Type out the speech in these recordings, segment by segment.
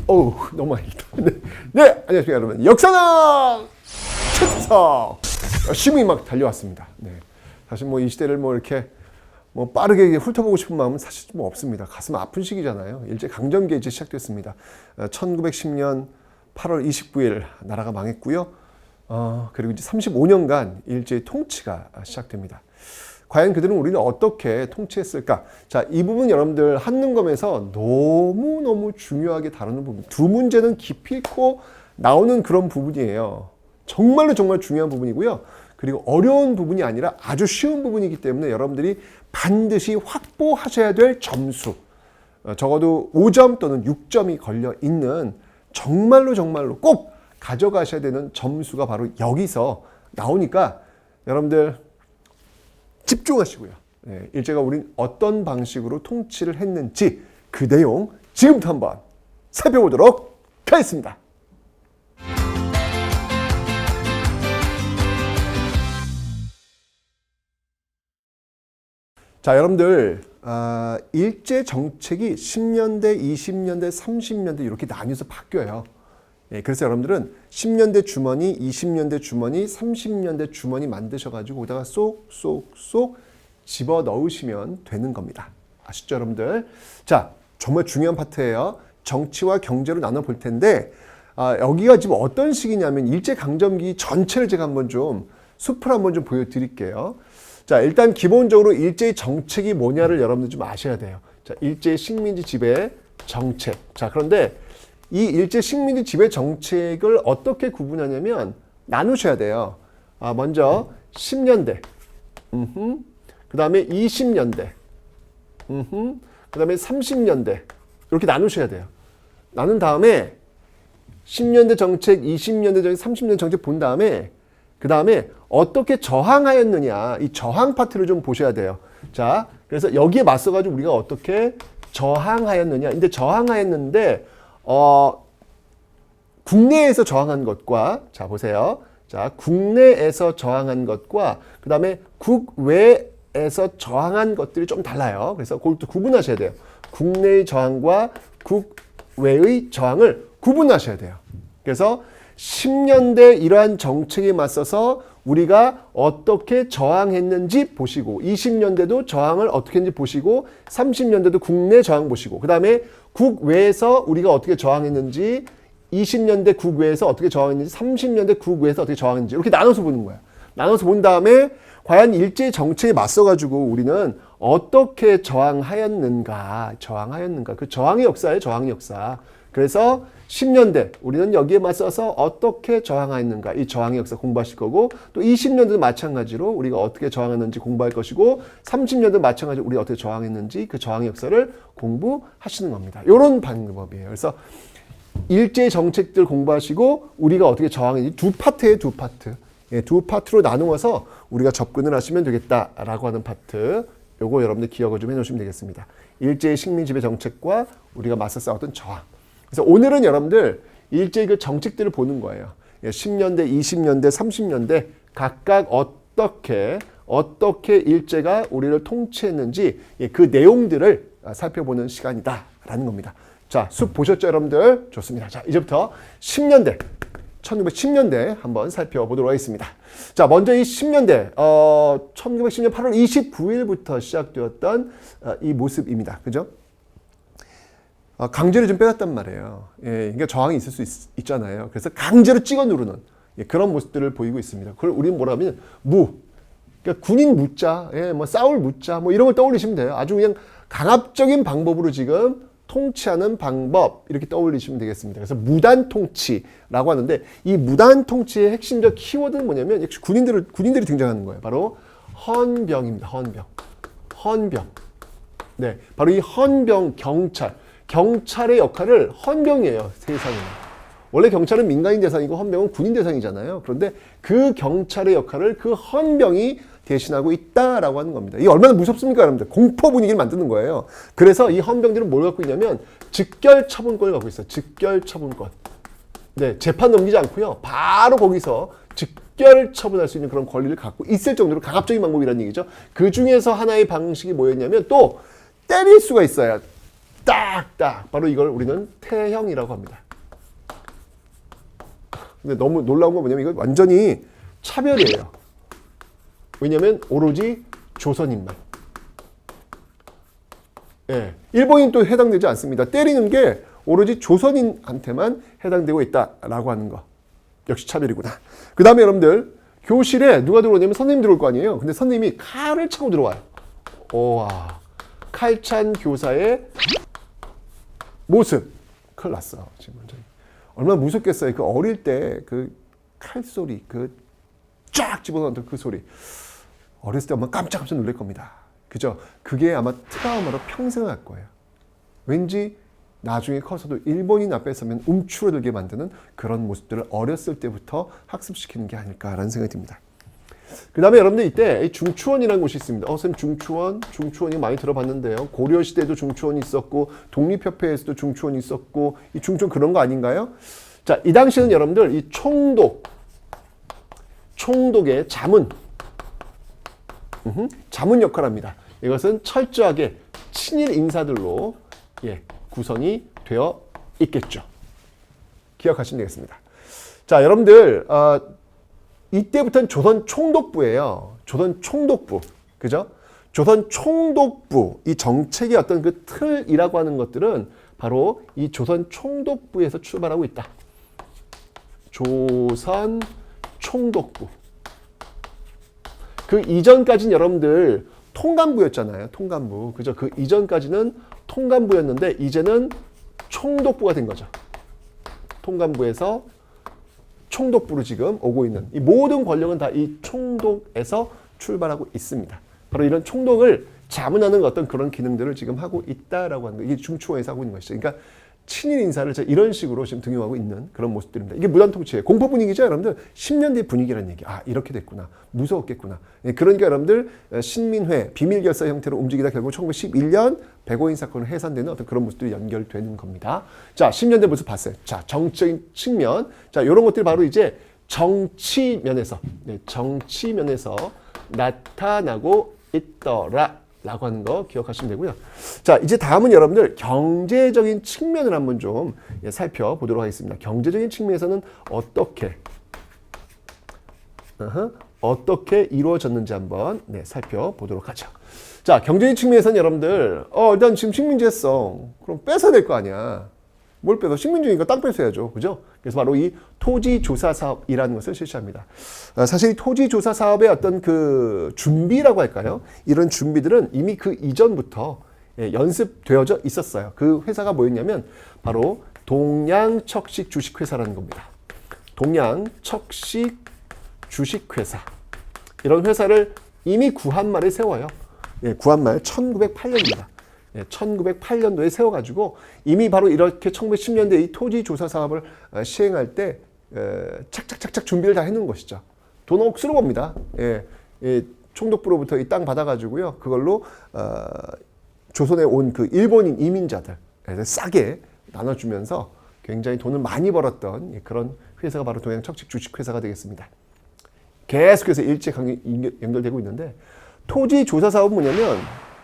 어우, 너무 많이 읽다. 네, 안녕하십니까 여러분. 역사는 최태성 열심히 막 달려왔습니다. 네, 사실 뭐 이 시대를 뭐 이렇게 뭐 빠르게 훑어보고 싶은 마음은 사실 뭐 없습니다. 가슴 아픈 시기잖아요. 일제 강점기 이제 시작됐습니다. 1910년 8월 29일 나라가 망했고요. 그리고 이제 35년간 일제의 통치가 시작됩니다. 과연 그들은 우리는 어떻게 통치했을까? 자, 이 부분 여러분들 한능검에서 너무너무 중요하게 다루는 부분. 두 문제는 깊이 있고 나오는 그런 부분이에요. 정말 중요한 부분이고요. 그리고 어려운 부분이 아니라 아주 쉬운 부분이기 때문에 여러분들이 반드시 확보하셔야 될 점수. 적어도 5점 또는 6점이 걸려 있는 정말로 꼭 가져가셔야 되는 점수가 바로 여기서 나오니까 여러분들 집중하시고요. 네, 일제가 우린 어떤 방식으로 통치를 했는지 그 내용 지금부터 한번 살펴보도록 하겠습니다. 자, 여러분들 일제 정책이 10년대, 20년대, 30년대 이렇게 나뉘어서 바뀌어요. 예, 그래서 여러분들은 10년대 주머니, 20년대 주머니, 30년대 주머니 만드셔가지고 거기다가 쏙 집어 넣으시면 되는 겁니다. 아시죠, 여러분들? 자, 정말 중요한 파트예요. 정치와 경제로 나눠 볼 텐데 여기가 지금 어떤 시기냐면 일제강점기 전체를 제가 한번 좀 숲을 한번 좀 보여드릴게요. 자, 일단 기본적으로 일제의 정책이 뭐냐를 여러분들 좀 아셔야 돼요. 자, 일제 식민지 지배 정책. 자, 그런데 이 일제 식민지 지배 정책을 어떻게 구분하냐면 나누셔야 돼요. 먼저 10년대, 그 다음에 20년대, 그 다음에 30년대 이렇게 나누셔야 돼요. 나눈 다음에 10년대 정책, 20년대 정책, 30년대 정책 본 다음에 그 다음에 어떻게 저항하였느냐 이 저항 파트를 좀 보셔야 돼요. 자, 그래서 여기에 맞서가지고 우리가 어떻게 저항하였느냐. 근데 저항하였는데 국내에서 저항한 것과 자 보세요. 자, 국내에서 저항한 것과 그 다음에 국외에서 저항한 것들이 좀 달라요. 그래서 그걸 또 구분하셔야 돼요. 국내의 저항과 국외의 저항을 구분하셔야 돼요. 그래서 10년대 이러한 정책에 맞서서 우리가 어떻게 저항했는지 보시고 20년대도 저항을 어떻게 했는지 보시고 30년대도 국내 저항 보시고 그 다음에 국외에서 우리가 어떻게 저항했는지 20년대 국외에서 어떻게 저항했는지 30년대 국외에서 어떻게 저항했는지 이렇게 나눠서 보는 거야. 나눠서 본 다음에 과연 일제 정책에 맞서가지고 우리는 어떻게 저항하였는가 그 저항의 역사예요. 저항의 역사. 그래서 10년대 우리는 여기에 맞서서 어떻게 저항하였는가 이 저항의 역사 공부하실 거고 또 20년대도 마찬가지로 우리가 어떻게 저항했는지 공부할 것이고 30년대도 마찬가지로 우리가 어떻게 저항했는지 그 저항의 역사를 공부하시는 겁니다. 이런 방법이에요. 그래서 일제 정책들 공부하시고 우리가 어떻게 저항했는지 두 파트예요. 두 파트. 예, 두 파트로 나누어서 우리가 접근을 하시면 되겠다라고 하는 파트. 요거 여러분들 기억을 좀 해놓으시면 되겠습니다. 일제의 식민지배 정책과 우리가 맞서 싸웠던 저항. 그래서 오늘은 여러분들 일제의 그 정책들을 보는 거예요. 10년대, 20년대, 30년대 각각 어떻게 일제가 우리를 통치했는지 그 내용들을 살펴보는 시간이다라는 겁니다. 자, 숲 보셨죠, 여러분들? 좋습니다. 자, 이제부터 10년대, 1910년대 한번 살펴보도록 하겠습니다. 자, 먼저 이 10년대, 1910년 8월 29일부터 시작되었던 이 모습입니다. 그죠? 강제로 좀 빼놨단 말이에요. 예, 그러니까 저항이 있을 수 있잖아요. 그래서 강제로 찍어 누르는 그런 모습들을 보이고 있습니다. 그걸 우리는 뭐라 하면 그러니까 군인 무자, 뭐 싸울 무자, 뭐 이런 걸 떠올리시면 돼요. 아주 그냥 강압적인 방법으로 지금 통치하는 방법 이렇게 떠올리시면 되겠습니다. 그래서 무단 통치라고 하는데 이 무단 통치의 핵심적 키워드는 뭐냐면 역시 군인들이 등장하는 거예요. 바로 헌병입니다. 헌병. 네, 바로 이 헌병 경찰의 역할을 헌병이에요. 세상에. 원래 경찰은 민간인 대상이고 헌병은 군인 대상이잖아요. 그런데 그 경찰의 역할을 그 헌병이 대신하고 있다라고 하는 겁니다. 이게 얼마나 무섭습니까, 여러분들? 공포 분위기를 만드는 거예요. 그래서 이 헌병들은 뭘 갖고 있냐면 즉결 처분권을 갖고 있어요. 즉결 처분권. 네, 재판 넘기지 않고요. 바로 거기서 즉결 처분할 수 있는 그런 권리를 갖고 있을 정도로 강압적인 방법이라는 얘기죠. 그 중에서 하나의 방식이 뭐였냐면 또 때릴 수가 있어요. 딱 딱딱 바로 이걸 우리는 태형이라고 합니다. 근데 너무 놀라운 건 뭐냐면 이거 완전히 차별이에요. 왜냐면 오로지 조선인만. 예, 일본인 또 해당되지 않습니다. 때리는 게 오로지 조선인한테만 해당되고 있다라고 하는 거. 역시 차별이구나. 그 다음에 여러분들 교실에 누가 들어오냐면 선생님 들어올 거 아니에요. 근데 선생님이 칼을 차고 들어와요. 와, 칼찬 교사의 모습. 큰일 났어. 지금 완전히. 얼마나 무섭겠어요. 그 어릴 때 그 칼소리, 그 쫙 집어넣는 그 소리. 어렸을 때 엄마 깜짝깜짝 놀랄 겁니다. 그죠? 그게 아마 트라우마로 평생 할 거예요. 왠지 나중에 커서도 일본인 앞에 서면 움츠러들게 만드는 그런 모습들을 어렸을 때부터 학습시키는 게 아닐까라는 생각이 듭니다. 그 다음에 여러분들 이때 중추원이라는 곳이 있습니다. 선생님 중추원이 많이 들어봤는데요. 고려시대에도 중추원이 있었고 독립협회에서도 중추원이 있었고 이 중추원 그런 거 아닌가요? 자, 이 당시에는 여러분들 이 총독의 자문 역할을 합니다. 이것은 철저하게 친일 인사들로 구성이 되어 있겠죠. 기억하시면 되겠습니다. 자, 여러분들 이때부터는 조선 총독부예요. 조선 총독부. 그죠? 조선 총독부 이 정책의 어떤 그 틀이라고 하는 것들은 바로 이 조선 총독부에서 출발하고 있다. 조선 총독부. 그 이전까지는 여러분들 통감부였잖아요. 통감부. 그죠? 그 이전까지는 통감부였는데 이제는 총독부가 된 거죠. 통감부에서 총독부로 지금 오고 있는 이 모든 권력은 다 이 총독에서 출발하고 있습니다. 바로 이런 총독을 자문하는 어떤 그런 기능들을 지금 하고 있다라고 하는 거. 이게 중추원에서 하고 있는 것이죠. 그러니까 친일 인사를 이런 식으로 지금 등용하고 있는 그런 모습들입니다. 이게 무단통치예요. 공포 분위기죠, 여러분들. 10년 뒤 분위기라는 얘기. 아, 이렇게 됐구나. 무서웠겠구나. 그러니까 여러분들 신민회, 비밀결사 형태로 움직이다 결국 1911년 백오인 사건으로 해산되는 어떤 그런 모습들이 연결되는 겁니다. 자, 10년 대 모습 봤어요. 자, 정치적인 측면. 자, 이런 것들이 바로 이제 정치면에서 나타나고 있더라. 라고 하는 거 기억하시면 되고요. 자, 이제 다음은 여러분들 경제적인 측면을 한번 좀 살펴보도록 하겠습니다. 경제적인 측면에서는 어떻게 이루어졌는지 한번 살펴보도록 하죠. 자, 경제적인 측면에서는 여러분들 일단 지금 식민지 했어. 그럼 뺏어야 될 거 아니야. 뭘 뺏어? 식민지니까 땅 뺏어야죠. 그죠? 그래서 바로 이 토지조사 사업이라는 것을 실시합니다. 사실 이 토지조사 사업의 어떤 그 준비라고 할까요? 이런 준비들은 이미 그 이전부터 연습되어져 있었어요. 그 회사가 뭐였냐면 바로 동양척식 주식회사라는 겁니다. 동양척식 주식회사. 이런 회사를 이미 구한말에 세워요. 구한말 1908년입니다. 1908년도에 세워가지고 이미 바로 이렇게 1910년대 이 토지조사 사업을 시행할 때 착착착착 준비를 다 해놓은 것이죠. 돈 억수로 법니다. 총독부로부터 이 땅 받아가지고요. 그걸로 조선에 온 그 일본인 이민자들 싸게 나눠주면서 굉장히 돈을 많이 벌었던 그런 회사가 바로 동양척식 주식회사가 되겠습니다. 계속해서 일제강점기 연결되고 있는데 토지조사 사업은 뭐냐면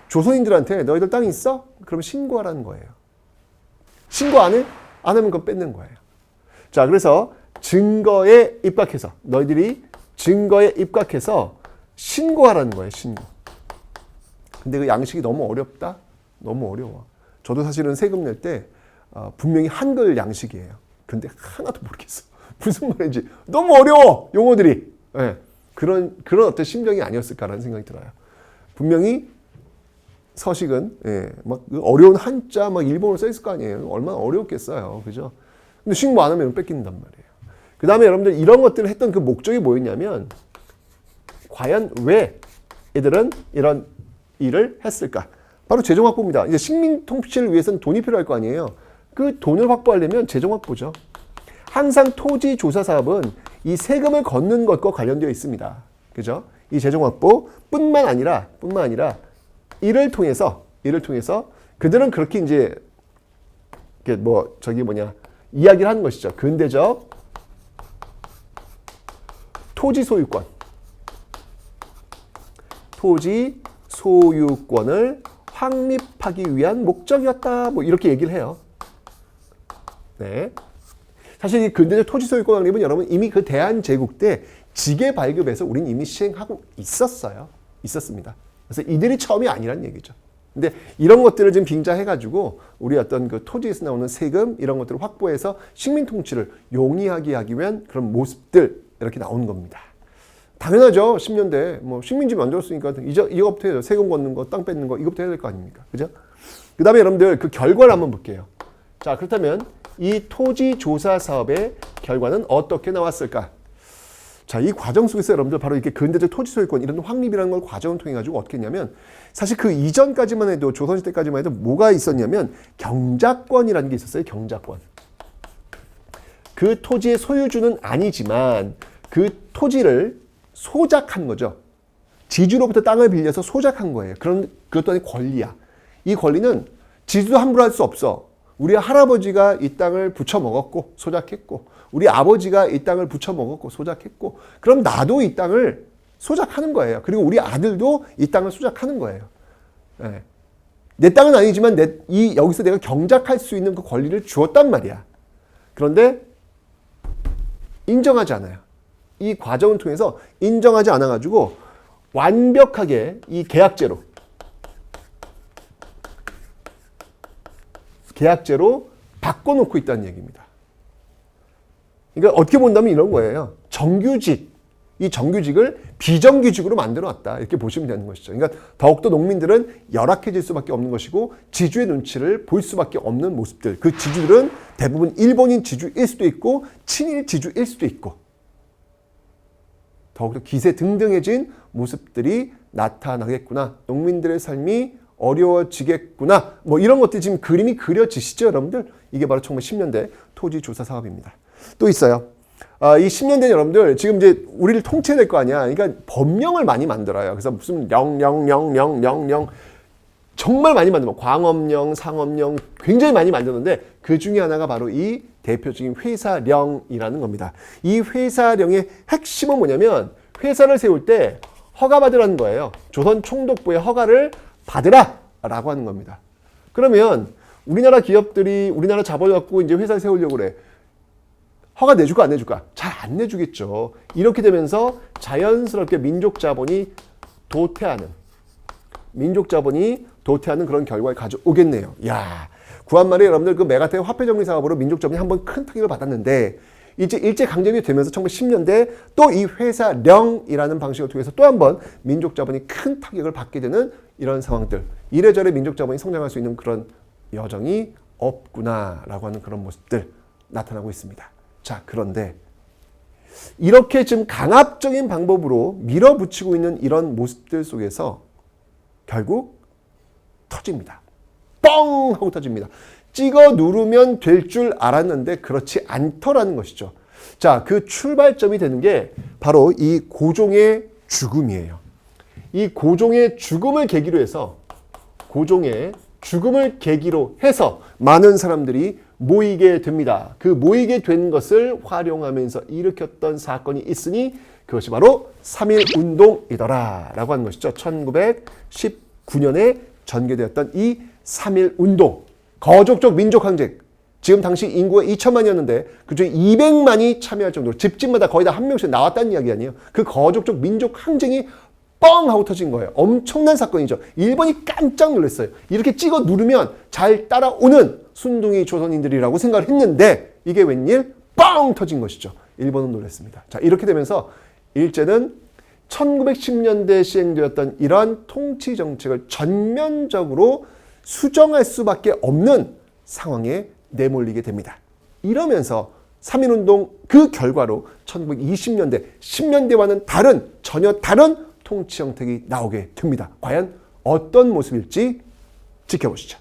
조선인들한테 너희들 땅 있어? 그러면 신고하라는 거예요. 신고 안 해? 안 하면 그건 뺏는 거예요. 자, 그래서 증거에 입각해서 너희들이 증거에 입각해서 신고하라는 거예요. 신고. 근데 그 양식이 너무 어렵다? 너무 어려워. 저도 사실은 세금 낼 때 분명히 한글 양식이에요. 근데 하나도 모르겠어. 무슨 말인지 너무 어려워. 용어들이. 그런 어떤 심정이 아니었을까라는 생각이 들어요. 분명히 서식은 막 어려운 한자 막 일본어로 써 있을 거 아니에요. 얼마나 어려웠겠어요. 그죠? 근데 신고 안 하면 뺏긴단 말이에요. 그 다음에 여러분들 이런 것들을 했던 그 목적이 뭐였냐면 과연 왜 얘들은 이런 일을 했을까? 바로 재정 확보입니다. 이제 식민 통치를 위해서는 돈이 필요할 거 아니에요. 그 돈을 확보하려면 재정 확보죠. 항상 토지 조사 사업은 이 세금을 걷는 것과 관련되어 있습니다. 그죠? 이 재정 확보뿐만 아니라 이를 통해서 그들은 그렇게 이제 이야기를 하는 것이죠. 근대적 토지 소유권을 확립하기 위한 목적이었다. 뭐 이렇게 얘기를 해요. 네. 사실 이 근대적 토지 소유권 확립은 여러분 이미 그 대한제국 때 지계 발급에서 우린 이미 시행하고 있었습니다. 그래서 이들이 처음이 아니란 얘기죠. 근데 이런 것들을 지금 빙자해가지고 우리 어떤 그 토지에서 나오는 세금 이런 것들을 확보해서 식민 통치를 용이하게 하기 위한 그런 모습들 이렇게 나오는 겁니다. 당연하죠. 10년대 뭐 식민지 만들었으니까 이거부터 해야죠. 세금 걷는 거, 땅 뺏는 거 이거부터 해야 될 거 아닙니까? 그죠? 그 다음에 여러분들 그 결과를 한번 볼게요. 자, 그렇다면 이 토지 조사 사업의 결과는 어떻게 나왔을까? 자, 이 과정 속에서 여러분들 바로 이렇게 근대적 토지 소유권 이런 확립이라는 걸 과정을 통해 가지고 어떻게 했냐면 사실 그 이전까지만 해도 조선시대 때까지만 해도 뭐가 있었냐면 경작권이라는 게 있었어요. 경작권. 그 토지의 소유주는 아니지만 그 토지를 소작한 거죠. 지주로부터 땅을 빌려서 소작한 거예요. 그것도 아니고 권리야. 이 권리는 지주도 함부로 할 수 없어. 우리 할아버지가 이 땅을 부쳐 먹었고 소작했고 우리 아버지가 이 땅을 부쳐 먹었고 소작했고 그럼 나도 이 땅을 소작하는 거예요. 그리고 우리 아들도 이 땅을 소작하는 거예요. 네. 내 땅은 아니지만 여기서 내가 경작할 수 있는 그 권리를 주었단 말이야. 그런데 인정하지 않아요. 이 과정을 통해서 인정하지 않아가지고 완벽하게 이 계약제로 바꿔놓고 있다는 얘기입니다. 그러니까 어떻게 본다면 이런 거예요. 정규직, 이 정규직을 비정규직으로 만들어놨다. 이렇게 보시면 되는 것이죠. 그러니까 더욱더 농민들은 열악해질 수밖에 없는 것이고 지주의 눈치를 볼 수밖에 없는 모습들. 그 지주들은 대부분 일본인 지주일 수도 있고 친일 지주일 수도 있고 더욱더 기세등등해진 모습들이 나타나겠구나. 농민들의 삶이 어려워지겠구나. 뭐 이런 것들이 지금 그림이 그려지시죠, 여러분들? 이게 바로 1910년대 토지 조사 사업입니다. 또 있어요. 이 10년대 여러분들 지금 이제 우리를 통치해야 될 거 아니야. 그러니까 법령을 많이 만들어요. 그래서 무슨 령 정말 많이 만들어. 광업령, 상업령 굉장히 많이 만드는데 그 중에 하나가 바로 이 대표적인 회사령이라는 겁니다. 이 회사령의 핵심은 뭐냐면 회사를 세울 때 허가받으라는 거예요. 조선 총독부의 허가를 받으라! 라고 하는 겁니다. 그러면 우리나라 기업들이 우리나라 자본을 갖고 이제 회사를 세우려고 그래. 허가 내줄까 안 내줄까? 잘 안 내주겠죠. 이렇게 되면서 자연스럽게 민족 자본이 도태하는 그런 결과를 가져오겠네요. 야, 구한말에 여러분들 그 메가텍 화폐 정리 사업으로 민족 자본이 한번 큰 타격을 받았는데 이제 일제 강점기 되면서 1910년대 또 이 회사령이라는 방식을 통해서 또 한번 민족 자본이 큰 타격을 받게 되는 이런 상황들. 이래저래 민족 자본이 성장할 수 있는 그런 여정이 없구나라고 하는 그런 모습들 나타나고 있습니다. 자, 그런데 이렇게 지금 강압적인 방법으로 밀어붙이고 있는 이런 모습들 속에서 결국 터집니다. 뻥 하고 터집니다. 찍어 누르면 될 줄 알았는데 그렇지 않더라는 것이죠. 자, 그 출발점이 되는 게 바로 이 고종의 죽음이에요. 이 고종의 죽음을 계기로 해서 많은 사람들이 모이게 됩니다. 그 모이게 된 것을 활용하면서 일으켰던 사건이 있으니 그것이 바로 3.1운동이더라 라고 하는 것이죠. 1919년에 전개되었던 이 3.1운동. 거족적 민족항쟁. 지금 당시 인구가 2천만이었는데 그중에 200만이 참여할 정도로 집집마다 거의 다 한 명씩 나왔다는 이야기 아니에요. 그 거족적 민족항쟁이 뻥 하고 터진 거예요. 엄청난 사건이죠. 일본이 깜짝 놀랐어요. 이렇게 찍어 누르면 잘 따라오는 순둥이 조선인들이라고 생각을 했는데 이게 웬일? 뻥 터진 것이죠. 일본은 놀랐습니다. 자, 이렇게 되면서 일제는 1910년대에 시행되었던 이러한 통치 정책을 전면적으로 수정할 수밖에 없는 상황에 내몰리게 됩니다. 이러면서 3.1운동 그 결과로 1920년대, 10년대와는 전혀 다른 통치 형태가 나오게 됩니다. 과연 어떤 모습일지 지켜보시죠.